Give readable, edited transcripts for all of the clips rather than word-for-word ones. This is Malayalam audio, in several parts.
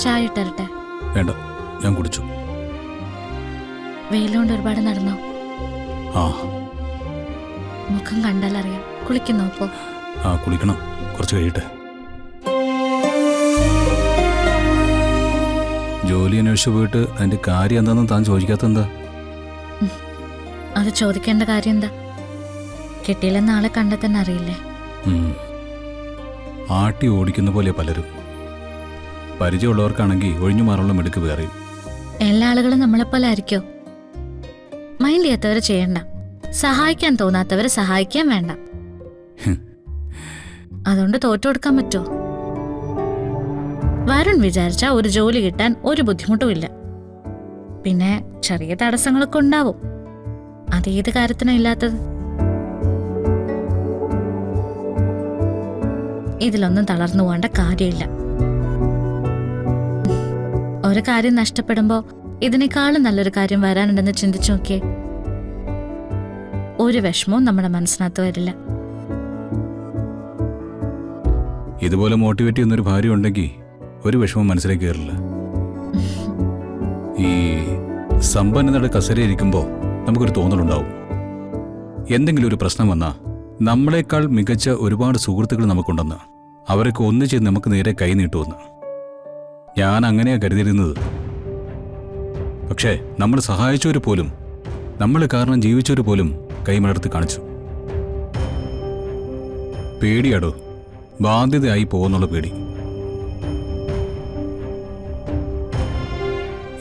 ചായ ഇട്ടരട്ടെ? വേണ്ട, ഞാൻ കുടിച്ചു. വെയിലുകൊണ്ട് ഒരുപാട് നടന്നോ? ആ. മുഖം കണ്ടാലറിയാം. കുളിക്കുന്നോ ഇപ്പോ? ആ, കുളിക്കണം. കുറച്ച് കഴിയട്ടെ. ജോലി അന്വേഷിച്ചു പോയിട്ട് അതിന്റെ കാര്യം എന്താണെന്ന് താൻ ചോദിക്കാത്തെന്താ? അത് ചോദിക്കേണ്ട കാര്യം എന്താ? കിട്ടിയില്ലെന്ന് ആളെ കണ്ടാൽ തന്നെ അറിയില്ലേ? ആട്ടി ഓടിക്കുന്ന പോലെ പലരും. പരിചയമുള്ളവർക്കാണെങ്കിൽ ഒഴിഞ്ഞു മാറാനുള്ള മിടുക്ക് വേറെയും. എല്ലാ ആളുകളും നമ്മളെപ്പോലെ ആയിരിക്കോ? മൈൻഡ് ചെയ്യാത്തവരെ ചെയ്യണ്ട, സഹായിക്കാൻ തോന്നാത്തവരെ സഹായിക്കാൻ വേണ്ട. അതുകൊണ്ട് തോറ്റു കൊടുക്കാൻ പറ്റുമോ? വരുൺ വിചാരിച്ചാ ഒരു ജോലി കിട്ടാൻ ഒരു ബുദ്ധിമുട്ടും ഇല്ല. പിന്നെ ചെറിയ തടസ്സങ്ങളൊക്കെ ഉണ്ടാവും. അതേത് കാര്യത്തിനാ ഇല്ലാത്തത്? ഇതിലൊന്നും തളർന്നു പോകേണ്ട കാര്യമില്ല. ഒരു കാര്യം നഷ്ടപ്പെടുമ്പോ ഇതിനേക്കാളും നല്ലൊരു കാര്യം വരാനുണ്ടെന്ന് ചിന്തിച്ചു നോക്കിയേ. ഒരു വിഷമവും നമ്മുടെ മനസ്സിനകത്ത് വരില്ല. ഇതുപോലെ മോട്ടിവേറ്റ് ചെയ്യുന്നൊരു ഭാര്യ ഉണ്ടെങ്കിൽ ഒരു വിഷമം മനസ്സിലേക്ക് കയറില്ല. ഈ സമ്പന്നതയുടെ കസരയിരിക്കുമ്പോൾ നമുക്കൊരു തോന്നലുണ്ടാവും, എന്തെങ്കിലും ഒരു പ്രശ്നം വന്നാൽ നമ്മളെക്കാൾ മികച്ച ഒരുപാട് സുഹൃത്തുക്കൾ നമുക്കുണ്ടെന്ന്, അവരൊക്കെ ഒന്നിച്ച് നമുക്ക് നേരെ കൈ നീട്ടുമെന്ന്. ഞാൻ അങ്ങനെയാ കരുതിയിരുന്നത്. പക്ഷേ നമ്മൾ സഹായിച്ചവർ പോലും, നമ്മൾ കാരണം ജീവിച്ചവർ പോലും കൈമലർത്തി കാണിച്ചു. പേടിയാടോ, ബാധ്യതയായി പോകുന്നുള്ള പേടി.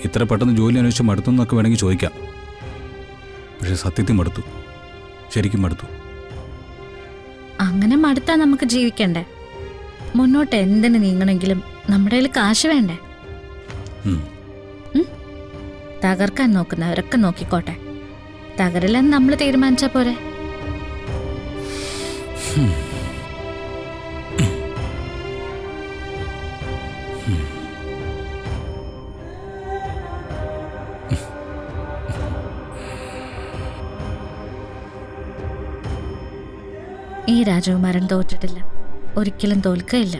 ഇത്ര പെട്ടെന്ന് ജോലി അന്വേഷിച്ച് മടുത്തു എന്നൊക്കെ വേണമെങ്കിൽ ചോദിക്കാം. പക്ഷെ സത്യത്തിൽ മടുത്തു, ശരിക്കും മടുത്തു. അങ്ങനെ മടുത്താ നമുക്ക് ജീവിക്കണ്ടേ? മുന്നോട്ട് എന്തിനു നീങ്ങണമെങ്കിലും നമ്മുടെ കയ്യിൽ കാശ് വേണ്ടേ? തകർക്കാൻ നോക്കുന്നവരൊക്കെ നോക്കിക്കോട്ടെ, തകരില്ലെന്ന് നമ്മൾ തീരുമാനിച്ചാ പോരെ? ഈ രാജകുമാരൻ തോറ്റിട്ടില്ല, ഒരിക്കലും തോൽക്കയില്ല.